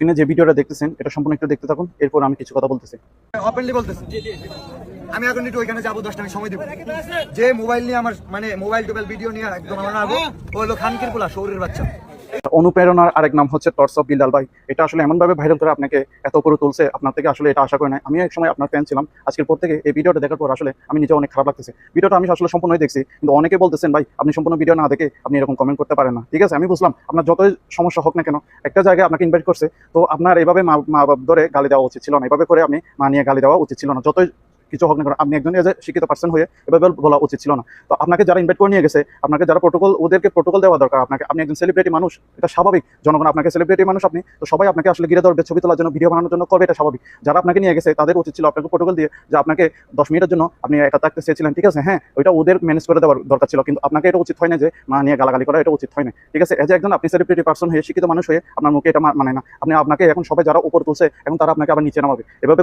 স্ক্রিনে যে ভিডিওটা দেখতেছেন এটা সম্পূর্ণ একটু দেখতে থাকুন, এরপর আমি কিছু কথা বলতেছি। ওপেনলি বলতেছি, আমি এখন একটু ওইখানে যাবো, 10টা আমি সময় দেবো। যে মোবাইল নিয়ে আমার মানে মোবাইল টোবাইল ভিডিও নিয়ে একদম আমার না, ও হলো খানকির পোলা, শৌরের বাচ্চা। অনুপ্রেরণার আরেক নাম হচ্ছে টর্চ অফ বিল্লাল ভাই। এটা আসলে এমনভাবে ভাইরাল করে আপনাকে এত উপরে তুলছে, আপনার থেকে আসলে এটা আশা করে নাই। আমি এক সময় আপনার ফ্যান ছিলাম, আজকের পর থেকে এই ভিডিওটা দেখার পর আসলে আমি নিজে অনেক খারাপ লাগতেছে। ভিডিওটা আমি আসলে সম্পূর্ণই দেখছি, কিন্তু অনেকে বলতেছেন ভাই আপনি সম্পূর্ণ ভিডিও না দেখে আপনি এরকম কমেন্ট করতে পারেন না। ঠিক আছে, আমি বুঝলাম আপনার যতই সমস্যা হোক না কেন, একটা জায়গায় আপনাকে ইনভাইট করছে, তো আপনার এইভাবে মা বাপ ধরে গালি দেওয়া উচিত ছিল না, এভাবে করে আপনি মা নিয়ে গালি দেওয়া উচিত ছিল না। যতই কিছু হোক না কেন, আপনি একজন এজ এ শিক্ষিত পার্সন হয়ে এভাবে বলা উচিত ছিল না। তো আপনাকে যারা ইনভাইট করে নিয়ে গেছে, আপনাকে যারা প্রোটোকল, ওদেরকে প্রোটোকল দেওয়া দরকার। আপনাকে, আপনি একজন সেলিব্রিটি মানুষ, এটা স্বাভাবিক। জনগণ আপনাকে সেলিব্রিটি মানুষ, আপনি তো সবাই আপনাকে আসলে ঘিরে ধরবে, ছবি তোলার জন্য, ভিডিও বানানোর জন্য করবে, এটা স্বাভাবিক। যারা আপনাকে নিয়ে গেছে তাদের উচিত ছিল আপনাকে প্রোটোকল দিয়ে যে আপনাকে 10 মিনিটের জন্য আপনি একা থাকতে চেয়েছিলেন, ঠিক আছে, হ্যাঁ ওইটা ওদের ম্যানেজ করে দেওয়ার দরকার ছিল, কিন্তু আপনাকে এটা উচিত হয় না যে মা নিয়ে গালাগালি করা, এটা উচিত হয় না। ঠিক আছে, এজ একজন আপনি সেলিব্রিটি পার্সন হয়ে, শিক্ষিত মানুষ হয়ে আপনার মুখে এটা মানে না। আপনাকে এখন সবাই যারা উপর তুলছে, এখন তারা আপনাকে আবার নিচে নামাবে, এভাবে